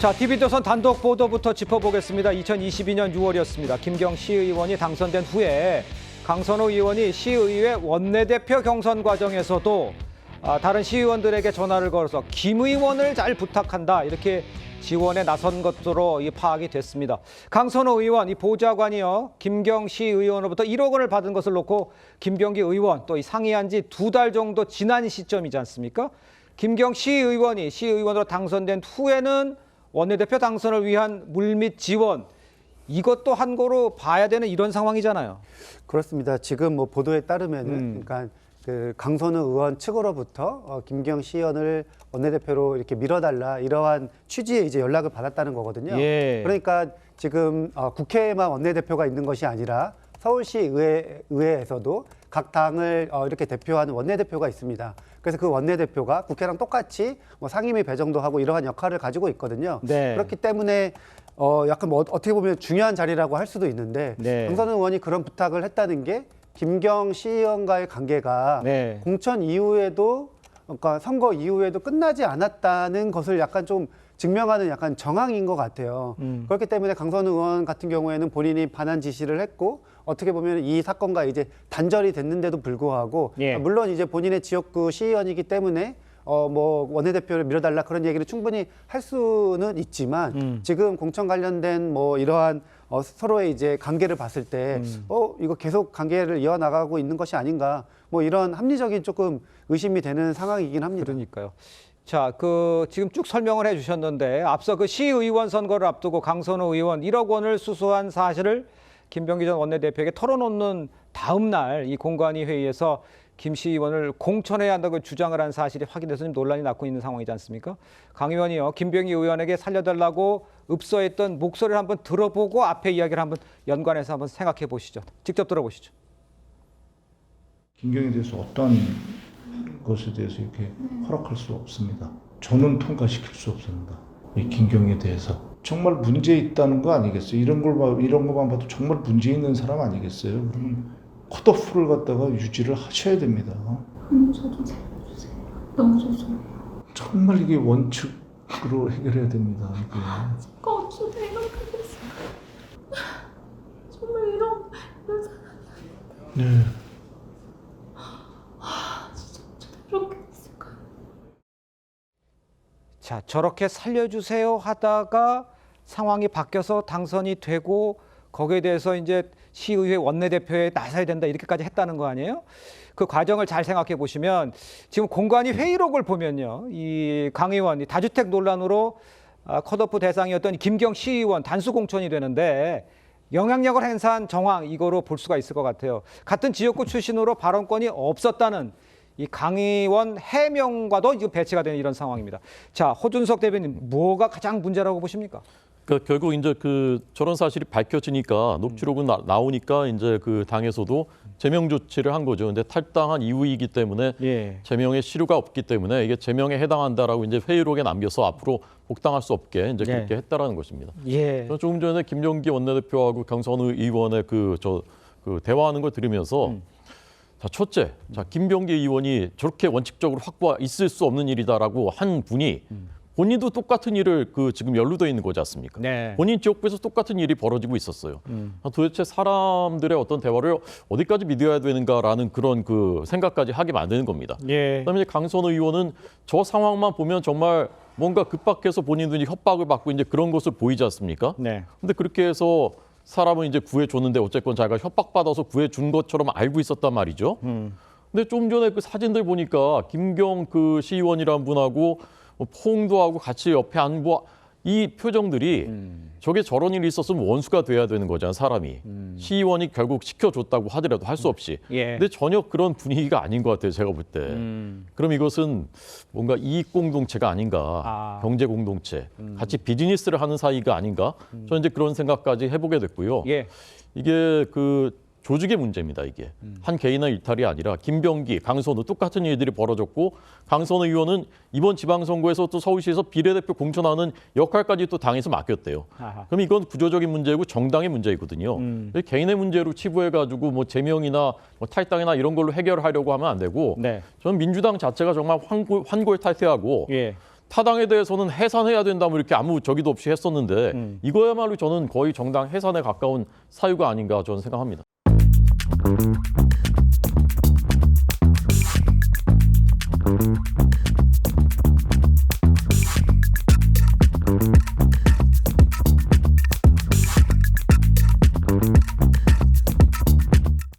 자, TV조선 단독 보도부터 짚어보겠습니다. 2022년 6월이었습니다. 김경 시의원이 당선된 후에 강선호 의원이 시의회 원내대표 경선 과정에서도 다른 시의원들에게 전화를 걸어서 김 의원을 잘 부탁한다 이렇게 지원에 나선 것으로 파악이 됐습니다. 강선호 의원 이 보좌관이요 김경 시의원으로부터 1억 원을 받은 것을 놓고 김경기 의원 또 상의한 지 2달 정도 지난 시점이지 않습니까? 김경 시의원이 시의원으로 당선된 후에는 원내대표 당선을 위한 물밑 지원 이것도 한 거로 봐야 되는 이런 상황이잖아요. 그렇습니다. 지금 뭐 보도에 따르면은 그러니까 그 강선우 의원 측으로부터 김경 시의원을 원내대표로 이렇게 밀어달라 이러한 취지의 이제 연락을 받았다는 거거든요. 예. 그러니까 지금 국회에만 원내대표가 있는 것이 아니라 서울시 의회에서도 각 당을 이렇게 대표하는 원내대표가 있습니다. 그래서 그 원내대표가 국회랑 똑같이 뭐 상임위 배정도 하고 이러한 역할을 가지고 있거든요. 네. 그렇기 때문에 약간 뭐 어떻게 보면 중요한 자리라고 할 수도 있는데 네. 강선우 의원이 그런 부탁을 했다는 게 김경 시의원과의 관계가 네. 공천 이후에도 그러니까 선거 이후에도 끝나지 않았다는 것을 약간 좀 증명하는 약간 정황인 것 같아요. 그렇기 때문에 강선우 의원 같은 경우에는 본인이 반환 지시를 했고 어떻게 보면 이 사건과 이제 단절이 됐는데도 불구하고 예. 물론 이제 본인의 지역구 시의원이기 때문에 뭐 원내대표를 밀어달라 그런 얘기를 충분히 할 수는 있지만 지금 공천 관련된 뭐 이러한 서로의 이제 관계를 봤을 때 이거 계속 관계를 이어나가고 있는 것이 아닌가 뭐 이런 합리적인 조금 의심이 되는 상황이긴 합니다. 그러니까요. 자, 지금 쭉 설명을 해주셨는데 앞서 그 시의원 선거를 앞두고 강선호 의원 1억 원을 수수한 사실을 김병기 전 원내대표에게 털어놓는 다음 날 이 공관위 회의에서 김 시의원을 공천해야 한다고 주장을 한 사실이 확인돼서 좀 논란이 났고 있는 상황이지 않습니까? 강 의원이요 김병기 의원에게 살려달라고 읍소했던 목소리를 한번 들어보고 앞에 이야기를 한번 연관해서 한번 생각해 보시죠. 직접 들어보시죠. 김경에 대해서 어떤 것에 대해서 이렇게 허락할 수 없습니다. 저는 통과시킬 수 없습니다. 이 김경에 대해서 정말 문제 있다는 거 아니겠어요? 이런 것만 봐도 정말 문제 있는 사람 아니겠어요? 그러면 컷오프를 갖다가 유지를 하셔야 됩니다. 저도 살려주세요. 너무 죄송해요. 정말 이게 원칙으로 해결해야 됩니다. 이게. 제가 어쩌다 이렇게 됐어요. 정말 이런 사람이 네. 진짜 어쩌다 이렇게 됐을까요? 자, 저렇게 살려주세요 하다가 상황이 바뀌어서 당선이 되고 거기에 대해서 이제 시의회 원내대표에 나서야 된다 이렇게까지 했다는 거 아니에요? 그 과정을 잘 생각해 보시면 지금 공관위 회의록을 보면요. 이 강 의원, 이 다주택 논란으로 컷오프 대상이었던 김경 시의원 단수 공천이 되는데 영향력을 행사한 정황 이거로 볼 수가 있을 것 같아요. 같은 지역구 출신으로 발언권이 없었다는 이 강 의원 해명과도 이거 배치가 되는 이런 상황입니다. 자, 호준석 대변인 뭐가 가장 문제라고 보십니까? 그러니까 결국 이제 저런 사실이 밝혀지니까 녹취록은 나오니까 이제 그 당에서도 제명 조치를 한 거죠. 근데 탈당한 이후이기 때문에 예. 제명의 시류가 없기 때문에 이게 제명에 해당한다라고 이제 회의록에 남겨서 앞으로 복당할 수 없게 이제 예. 그렇게 했다라는 것입니다. 예. 저는 조금 전에 김종기 원내대표하고 강선우 의원의 그 대화하는 걸 들으면서 자, 첫째, 김병기 의원이 저렇게 원칙적으로 확보가 있을 수 없는 일이다라고 한 분이 본인도 똑같은 일을 지금 연루돼 있는 거지 않습니까? 네. 본인 지역구에서 똑같은 일이 벌어지고 있었어요. 도대체 사람들의 어떤 대화를 어디까지 믿어야 되는가라는 그런 생각까지 하게 만드는 겁니다. 예. 그다음에 강선우 의원은 저 상황만 보면 정말 뭔가 급박해서 본인들이 협박을 받고 이제 그런 것을 보이지 않습니까? 네. 근데 그렇게 해서 사람은 이제 구해줬는데 어쨌건 자기가 협박받아서 구해준 것처럼 알고 있었단 말이죠. 근데 좀 전에 그 사진들 보니까 김경 시의원이라는 분하고 포옹도 하고 같이 옆에 앉고 이 표정들이 저게 저런 일이 있었으면 원수가 돼야 되는 거잖아요, 사람이. 시의원이 결국 시켜줬다고 하더라도 할 수 없이. 예. 근데 전혀 그런 분위기가 아닌 것 같아요, 제가 볼 때. 그럼 이것은 뭔가 이익 공동체가 아닌가, 경제 공동체, 같이 비즈니스를 하는 사이가 아닌가. 저는 이제 그런 생각까지 해보게 됐고요. 예. 이게 조직의 문제입니다, 이게. 한 개인의 일탈이 아니라 김병기, 강선우 똑같은 일들이 벌어졌고 강선우 의원은 이번 지방선거에서 또 서울시에서 비례대표 공천하는 역할까지 또 당에서 맡겼대요. 아하. 그럼 이건 구조적인 문제고 정당의 문제이거든요. 개인의 문제로 치부해가지고 뭐 제명이나 뭐 탈당이나 이런 걸로 해결하려고 하면 안 되고 네. 저는 민주당 자체가 정말 환골탈태하고 예. 타당에 대해서는 해산해야 된다 뭐 이렇게 아무 저기도 없이 했었는데 이거야말로 저는 거의 정당 해산에 가까운 사유가 아닌가 저는 생각합니다.